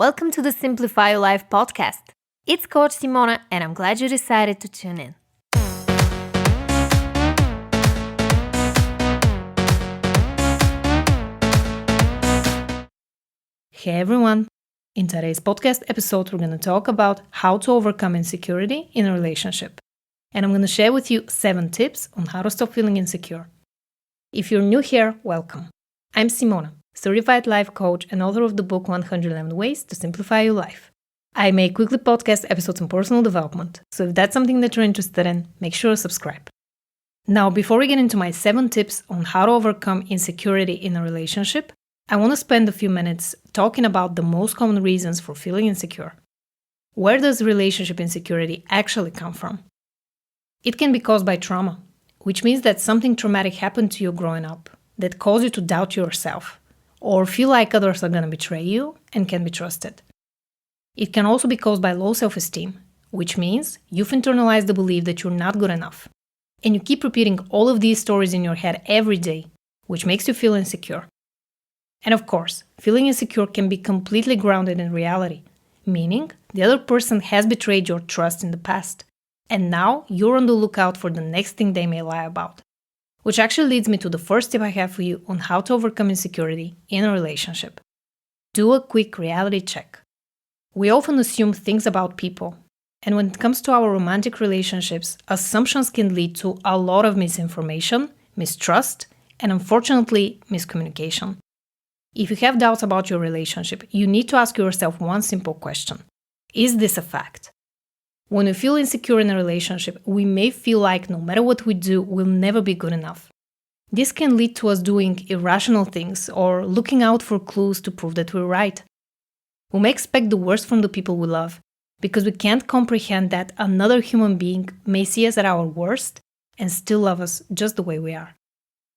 Welcome to the Simplify Your Life podcast. It's Coach Simona, and I'm glad you decided to tune in. Hey everyone! In today's podcast episode, we're going to talk about how to overcome insecurity in a relationship. And I'm going to share with you 7 tips on how to stop feeling insecure. If you're new here, welcome. I'm Simona, certified life coach and author of the book 111 Ways to Simplify Your Life. I make weekly podcast episodes on personal development, so if that's something that you're interested in, make sure to subscribe. Now, before we get into my 7 tips on how to overcome insecurity in a relationship, I want to spend a few minutes talking about the most common reasons for feeling insecure. Where does relationship insecurity actually come from? It can be caused by trauma, which means that something traumatic happened to you growing up that caused you to doubt yourself or feel like others are going to betray you and can be trusted. It can also be caused by low self-esteem, which means you've internalized the belief that you're not good enough, and you keep repeating all of these stories in your head every day, which makes you feel insecure. And of course, feeling insecure can be completely grounded in reality, meaning the other person has betrayed your trust in the past, and now you're on the lookout for the next thing they may lie about. Which actually leads me to the first tip I have for you on how to overcome insecurity in a relationship. Do a quick reality check. We often assume things about people, and when it comes to our romantic relationships, assumptions can lead to a lot of misinformation, mistrust, and unfortunately, miscommunication. If you have doubts about your relationship, you need to ask yourself one simple question. Is this a fact? When we feel insecure in a relationship, we may feel like no matter what we do, we'll never be good enough. This can lead to us doing irrational things or looking out for clues to prove that we're right. We may expect the worst from the people we love because we can't comprehend that another human being may see us at our worst and still love us just the way we are.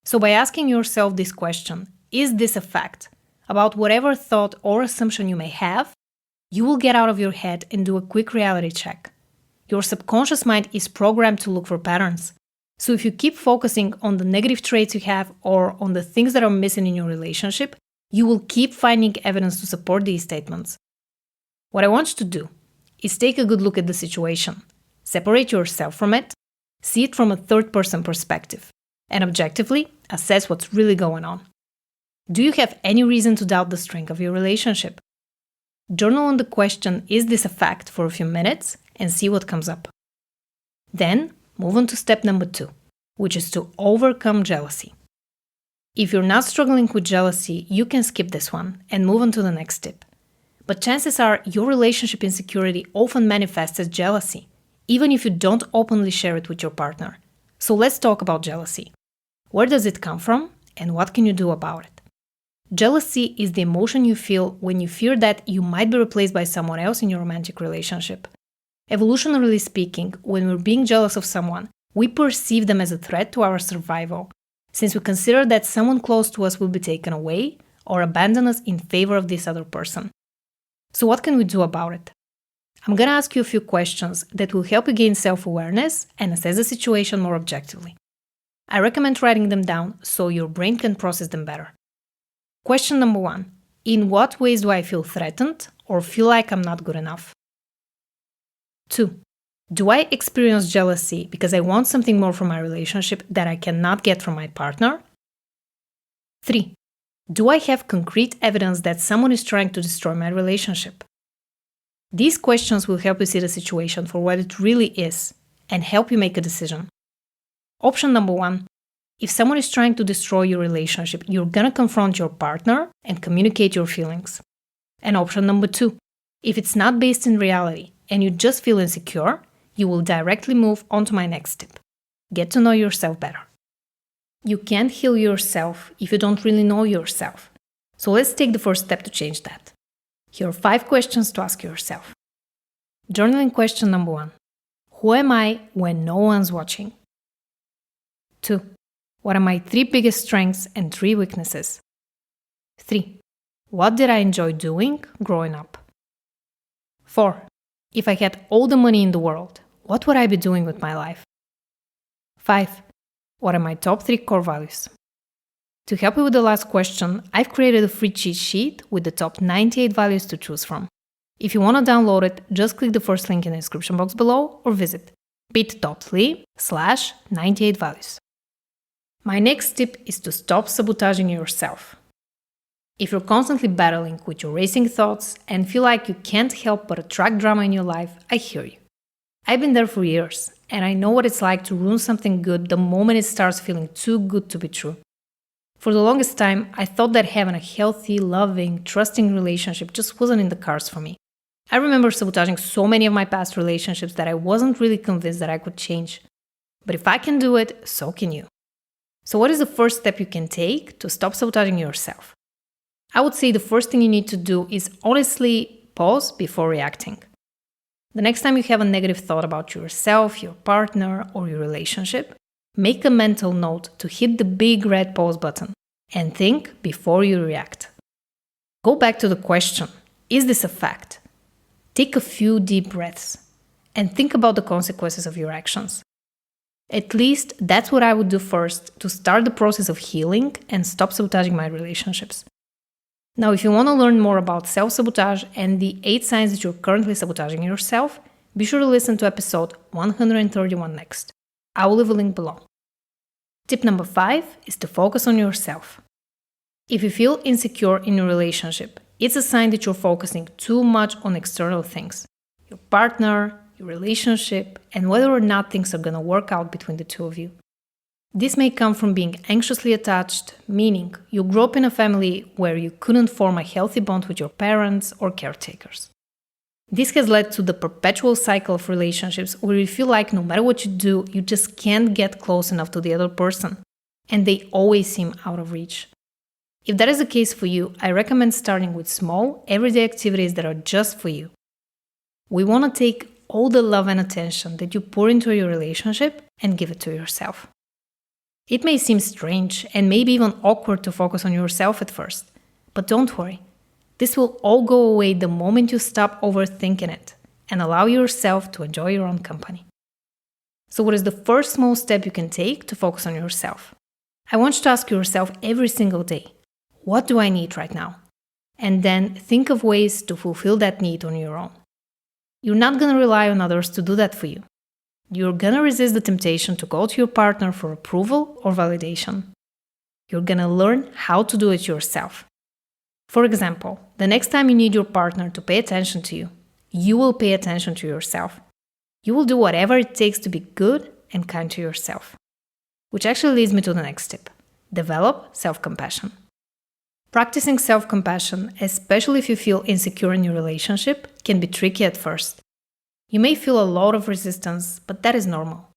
So by asking yourself this question, is this a fact? About whatever thought or assumption you may have, you will get out of your head and do a quick reality check. Your subconscious mind is programmed to look for patterns. So if you keep focusing on the negative traits you have or on the things that are missing in your relationship, you will keep finding evidence to support these statements. What I want you to do is take a good look at the situation, separate yourself from it, see it from a third-person perspective, and objectively assess what's really going on. Do you have any reason to doubt the strength of your relationship? Journal on the question, is this a fact, for a few minutes and see what comes up. Then, move on to step number 2, which is to overcome jealousy. If you're not struggling with jealousy, you can skip this one and move on to the next tip. But chances are your relationship insecurity often manifests as jealousy, even if you don't openly share it with your partner. So let's talk about jealousy. Where does it come from and what can you do about it? Jealousy is the emotion you feel when you fear that you might be replaced by someone else in your romantic relationship. Evolutionarily speaking, when we're being jealous of someone, we perceive them as a threat to our survival, since we consider that someone close to us will be taken away or abandon us in favor of this other person. So what can we do about it? I'm going to ask you a few questions that will help you gain self-awareness and assess the situation more objectively. I recommend writing them down so your brain can process them better. Question number 1. In what ways do I feel threatened or feel like I'm not good enough? 2. Do I experience jealousy because I want something more from my relationship that I cannot get from my partner? 3. Do I have concrete evidence that someone is trying to destroy my relationship? These questions will help you see the situation for what it really is and help you make a decision. Option number 1. If someone is trying to destroy your relationship, you're gonna confront your partner and communicate your feelings. And option number 2. If it's not based in reality and you just feel insecure, you will directly move on to my next tip. Get to know yourself better. You can't heal yourself if you don't really know yourself. So let's take the first step to change that. Here are 5 questions to ask yourself. Journaling question number 1. Who am I when no one's watching? 2. What are my 3 biggest strengths and 3 weaknesses? 3. What did I enjoy doing growing up? 4. If I had all the money in the world, what would I be doing with my life? 5. What are my top 3 core values? To help you with the last question, I've created a free cheat sheet with the top 98 values to choose from. If you want to download it, just click the first link in the description box below or visit bit.ly/98values. My next tip is to stop sabotaging yourself. If you're constantly battling with your racing thoughts and feel like you can't help but attract drama in your life, I hear you. I've been there for years, and I know what it's like to ruin something good the moment it starts feeling too good to be true. For the longest time, I thought that having a healthy, loving, trusting relationship just wasn't in the cards for me. I remember sabotaging so many of my past relationships that I wasn't really convinced that I could change. But if I can do it, so can you. So what is the first step you can take to stop sabotaging yourself? I would say the first thing you need to do is honestly pause before reacting. The next time you have a negative thought about yourself, your partner, or your relationship, make a mental note to hit the big red pause button and think before you react. Go back to the question, is this a fact? Take a few deep breaths and think about the consequences of your actions. At least that's what I would do first to start the process of healing and stop sabotaging my relationships. Now, if you want to learn more about self-sabotage and the 8 signs that you're currently sabotaging yourself, be sure to listen to episode 131 next. I will leave a link below. Tip number 5 is to focus on yourself. If you feel insecure in your relationship, it's a sign that you're focusing too much on external things. Your partner, your relationship, and whether or not things are going to work out between the two of you. This may come from being anxiously attached, meaning you grew up in a family where you couldn't form a healthy bond with your parents or caretakers. This has led to the perpetual cycle of relationships where you feel like no matter what you do, you just can't get close enough to the other person, and they always seem out of reach. If that is the case for you, I recommend starting with small, everyday activities that are just for you. We want to take all the love and attention that you pour into your relationship and give it to yourself. It may seem strange and maybe even awkward to focus on yourself at first, but don't worry. This will all go away the moment you stop overthinking it and allow yourself to enjoy your own company. So what is the first small step you can take to focus on yourself? I want you to ask yourself every single day, what do I need right now? And then think of ways to fulfill that need on your own. You're not going to rely on others to do that for you. You're going to resist the temptation to go to your partner for approval or validation. You're going to learn how to do it yourself. For example, the next time you need your partner to pay attention to you, you will pay attention to yourself. You will do whatever it takes to be good and kind to yourself. Which actually leads me to the next tip. Develop self-compassion. Practicing self-compassion, especially if you feel insecure in your relationship, can be tricky at first. You may feel a lot of resistance, but that is normal.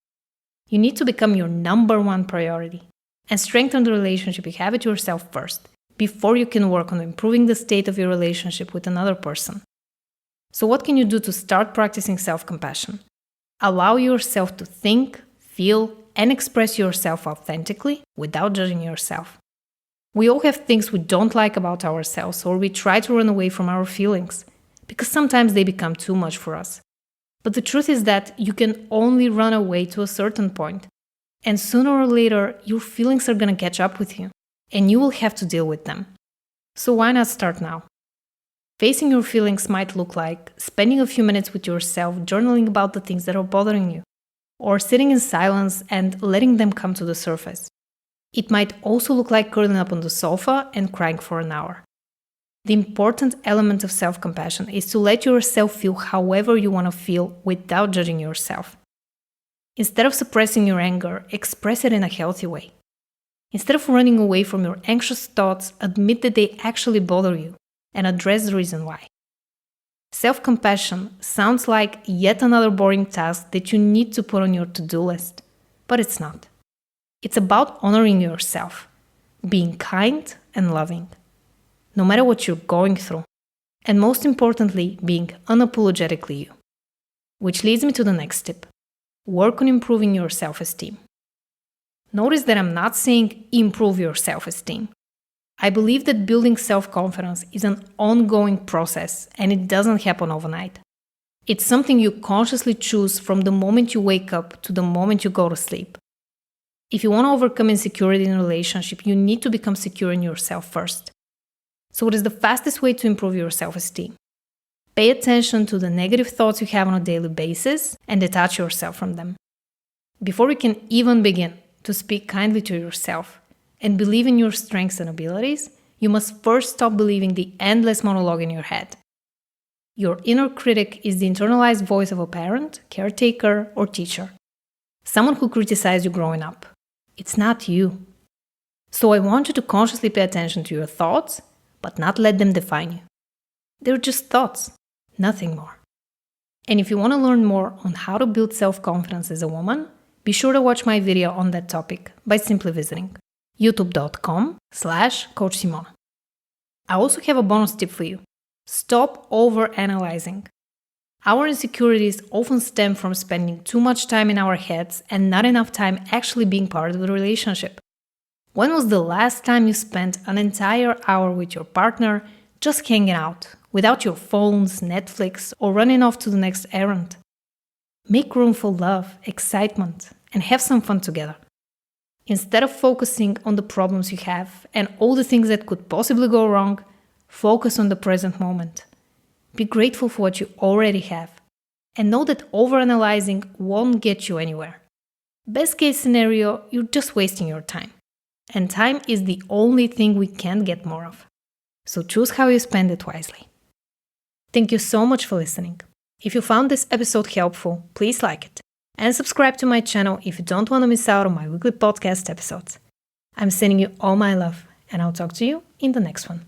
You need to become your number one priority and strengthen the relationship you have with yourself first, before you can work on improving the state of your relationship with another person. So what can you do to start practicing self-compassion? Allow yourself to think, feel, and express yourself authentically without judging yourself. We all have things we don't like about ourselves, or we try to run away from our feelings, because sometimes they become too much for us. But the truth is that you can only run away to a certain point, and sooner or later your feelings are going to catch up with you, and you will have to deal with them. So why not start now? Facing your feelings might look like spending a few minutes with yourself journaling about the things that are bothering you, or sitting in silence and letting them come to the surface. It might also look like curling up on the sofa and crying for an hour. The important element of self-compassion is to let yourself feel however you want to feel without judging yourself. Instead of suppressing your anger, express it in a healthy way. Instead of running away from your anxious thoughts, admit that they actually bother you and address the reason why. Self-compassion sounds like yet another boring task that you need to put on your to-do list, but it's not. It's about honoring yourself, being kind and loving, no matter what you're going through, and most importantly, being unapologetically you. Which leads me to the next tip. Work on improving your self-esteem. Notice that I'm not saying improve your self-esteem. I believe that building self-confidence is an ongoing process and it doesn't happen overnight. It's something you consciously choose from the moment you wake up to the moment you go to sleep. If you want to overcome insecurity in a relationship, you need to become secure in yourself first. So what is the fastest way to improve your self-esteem? Pay attention to the negative thoughts you have on a daily basis and detach yourself from them. Before you can even begin to speak kindly to yourself and believe in your strengths and abilities, you must first stop believing the endless monologue in your head. Your inner critic is the internalized voice of a parent, caretaker, or teacher. Someone who criticized you growing up. It's not you. So I want you to consciously pay attention to your thoughts, but not let them define you. They're just thoughts, nothing more. And if you want to learn more on how to build self-confidence as a woman, be sure to watch my video on that topic by simply visiting youtube.com/Coach Simona. I also have a bonus tip for you. Stop overanalyzing. Our insecurities often stem from spending too much time in our heads and not enough time actually being part of the relationship. When was the last time you spent an entire hour with your partner just hanging out, without your phones, Netflix, or running off to the next errand? Make room for love, excitement, and have some fun together. Instead of focusing on the problems you have and all the things that could possibly go wrong, focus on the present moment. Be grateful for what you already have, and know that overanalyzing won't get you anywhere. Best case scenario, you're just wasting your time. And time is the only thing we can't get more of. So choose how you spend it wisely. Thank you so much for listening. If you found this episode helpful, please like it. And subscribe to my channel if you don't want to miss out on my weekly podcast episodes. I'm sending you all my love, and I'll talk to you in the next one.